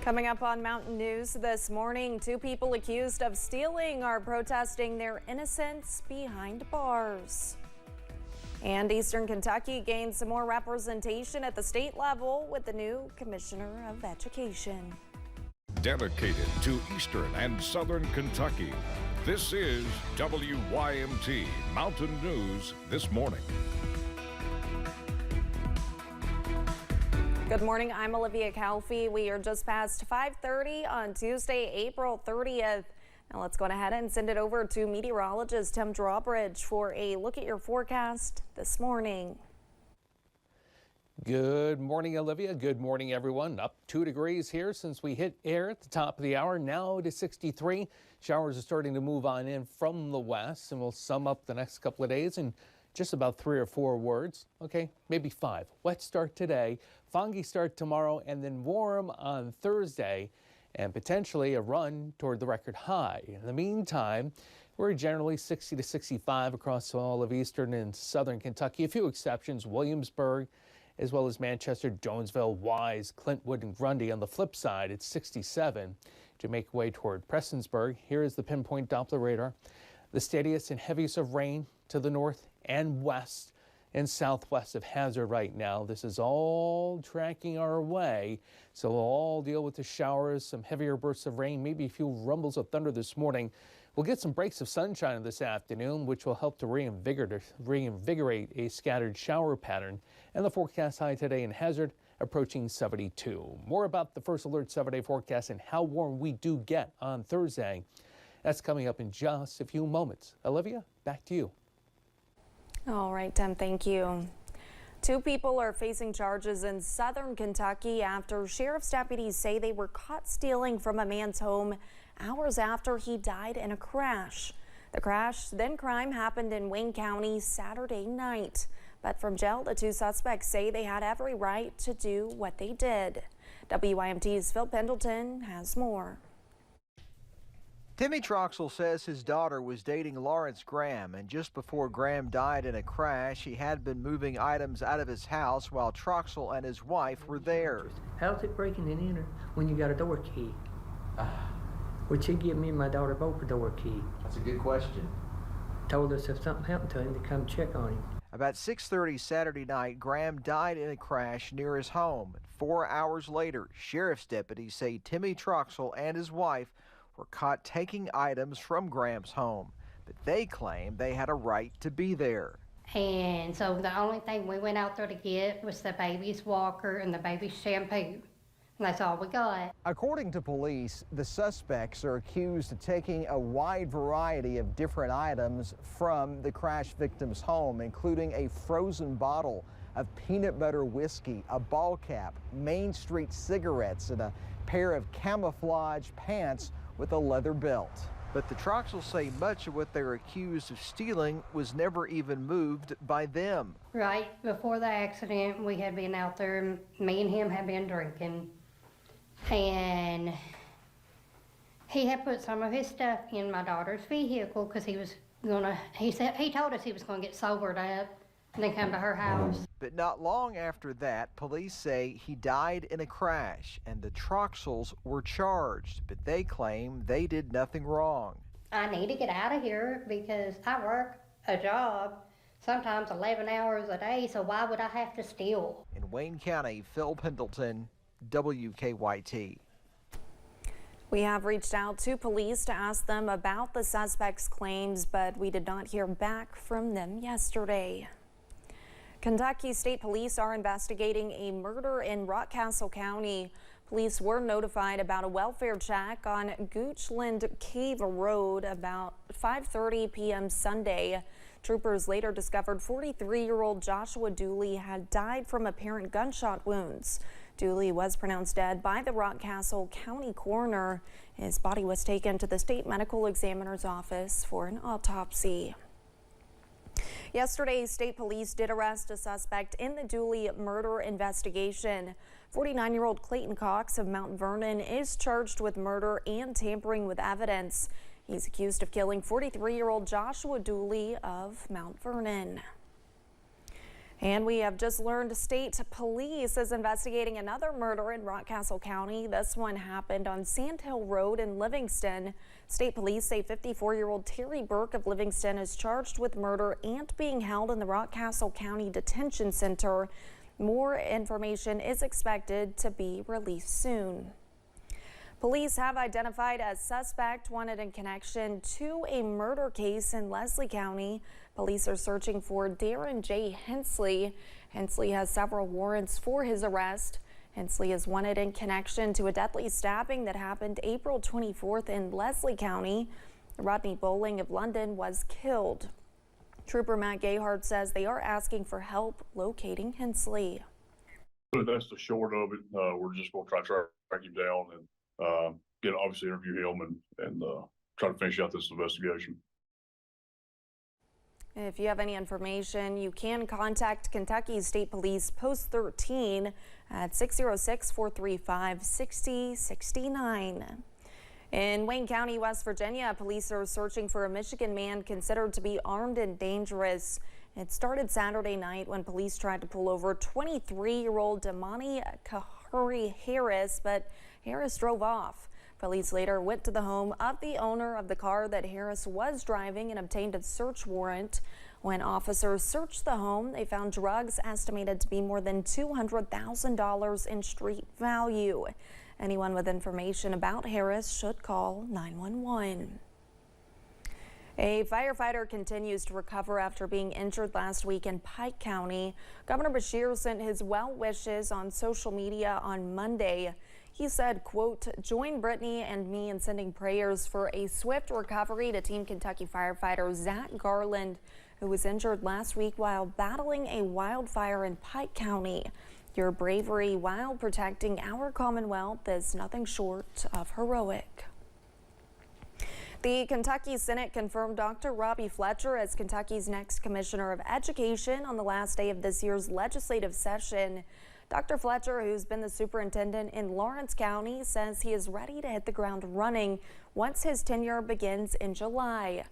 Coming up on Mountain News this morning, two people accused of stealing are protesting their innocence behind bars. And Eastern Kentucky gained some more representation at the state level with the new Commissioner of Education. Dedicated to Eastern and Southern Kentucky, this is WYMT Mountain News this morning. Good morning, I'm Olivia Calfee. We are just past 5:30 on Tuesday, April 30th. Now let's go ahead and send it over to meteorologist Tim Drawbridge for a look at your forecast this morning. Good morning, Olivia. Good morning, everyone. Up 2 degrees here since we hit air at the top of the hour, now to 63. Showers are starting to move on in from the west, and we'll sum up the next couple of days in just about 3 or 4 words. Okay, maybe 5. Wet start today, foggy start tomorrow, and then warm on Thursday, and potentially a run toward the record high. In the meantime, we're generally 60 to 65 across all of eastern and southern Kentucky. A few exceptions, Williamsburg, as well as Manchester, Jonesville, Wise, Clintwood, and Grundy. On the flip side, it's 67 to make way toward Prestonsburg. Here is the pinpoint Doppler radar. The steadiest and heaviest of rain to the north and west and southwest of Hazard right now. This is all tracking our way, so we'll all deal with the showers, some heavier bursts of rain, maybe a few rumbles of thunder this morning. We'll get some breaks of sunshine this afternoon, which will help to reinvigorate a scattered shower pattern. And the forecast high today in Hazard approaching 72. More about the First Alert 7-day forecast and how warm we do get on Thursday. That's coming up in just a few moments. Olivia, back to you. All right, Tim, thank you. 2 people are facing charges in southern Kentucky after sheriff's deputies say they were caught stealing from a man's home hours after he died in a crash. The crash, then crime, happened in Wayne County Saturday night. But from jail, the 2 suspects say they had every right to do what they did. WYMT's Phil Pendleton has more. Timmy Troxell says his daughter was dating Lawrence Graham, and just before Graham died in a crash, he had been moving items out of his house while Troxell and his wife were there. How's it breaking and enter when you got a door key? Would she give me and my daughter both a door key? That's a good question. Told us if something happened to him to come check on him. About 6:30 Saturday night, Graham died in a crash near his home. 4 hours later, sheriff's deputies say Timmy Troxell and his wife were caught taking items from Graham's home, but they claim they had a right to be there. And so the only thing we went out there to get was the baby's walker and the baby's shampoo. And that's all we got. According to police, the suspects are accused of taking a wide variety of different items from the crash victim's home, including a frozen bottle of peanut butter whiskey, a ball cap, Main Street cigarettes, and a pair of camouflage pants with a leather belt. But the Troxells say much of what they're accused of stealing was never even moved by them. Right before the accident, we had been out there, me and him had been drinking, and he had put some of his stuff in my daughter's vehicle because he told us he was gonna get sobered up and then come to her house. But not long after that, police say he died in a crash, and the Troxells were charged, but they claim they did nothing wrong. I need to get out of here because I work a job, sometimes 11 hours a day, so why would I have to steal? In Wayne County, Phil Pendleton, WKYT. We have reached out to police to ask them about the suspects' claims, but we did not hear back from them yesterday. Kentucky State Police are investigating a murder in Rockcastle County. Police were notified about a welfare check on Goochland Cave Road about 5:30 p.m. Sunday. Troopers later discovered 43-year-old Joshua Dooley had died from apparent gunshot wounds. Dooley was pronounced dead by the Rockcastle County coroner. His body was taken to the state medical examiner's office for an autopsy. Yesterday, state police did arrest a suspect in the Dooley murder investigation. 49-year-old Clayton Cox of Mount Vernon is charged with murder and tampering with evidence. He's accused of killing 43-year-old Joshua Dooley of Mount Vernon. And we have just learned state police is investigating another murder in Rockcastle County. This one happened on Sand Hill Road in Livingston. State police say 54-year-old Terry Burke of Livingston is charged with murder and being held in the Rockcastle County Detention Center. More information is expected to be released soon. Police have identified a suspect wanted in connection to a murder case in Leslie County. Police are searching for Darren J. Hensley. Hensley has several warrants for his arrest. Hensley is wanted in connection to a deadly stabbing that happened April 24th in Leslie County. Rodney Bowling of London was killed. Trooper Matt Gayhart says they are asking for help locating Hensley. That's the short of it. We're just going to try to track him down and obviously interview him and try to finish out this investigation. If you have any information, you can contact Kentucky State Police Post 13 at 606-435-6069. In Wayne County, West Virginia, police are searching for a Michigan man considered to be armed and dangerous. It started Saturday night when police tried to pull over 23-year-old Damani Kahuri Harris, but Harris drove off. Police later went to the home of the owner of the car that Harris was driving and obtained a search warrant. When officers searched the home, they found drugs estimated to be more than $200,000 in street value. Anyone with information about Harris should call 911. A firefighter continues to recover after being injured last week in Pike County. Governor Beshear sent his well wishes on social media on Monday. He said, quote, "Join Brittany and me in sending prayers for a swift recovery to Team Kentucky firefighter Zach Garland, who was injured last week while battling a wildfire in Pike County. Your bravery while protecting our Commonwealth is nothing short of heroic." The Kentucky Senate confirmed Dr. Robbie Fletcher as Kentucky's next Commissioner of Education on the last day of this year's legislative session. Dr. Fletcher, who's been the superintendent in Lawrence County, says he is ready to hit the ground running once his tenure begins in July.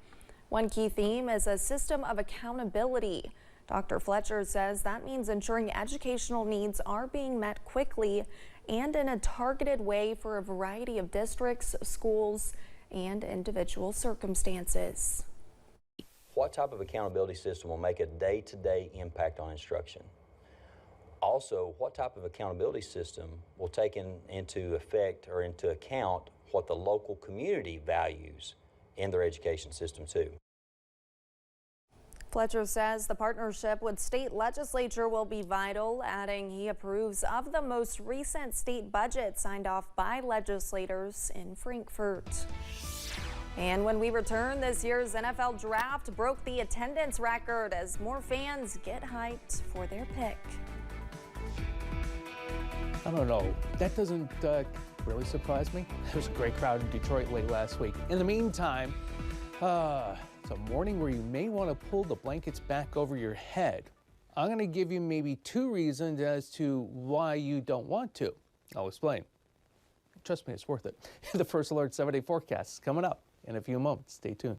One key theme is a system of accountability. Dr. Fletcher says that means ensuring educational needs are being met quickly and in a targeted way for a variety of districts, schools, and individual circumstances. What type of accountability system will make a day-to-day impact on instruction? Also, what type of accountability system will take into effect or into account what the local community values in their education system too? Fletcher says the partnership with state legislature will be vital, adding he approves of the most recent state budget signed off by legislators in Frankfort. And when we return, this year's NFL draft broke the attendance record as more fans get hyped for their pick. I don't know. That doesn't really surprise me. There was a great crowd in Detroit late last week. In the meantime, it's a morning where you may want to pull the blankets back over your head. I'm going to give you maybe 2 reasons as to why you don't want to. I'll explain. Trust me, it's worth it. The First Alert 7-day forecast is coming up in a few moments. Stay tuned.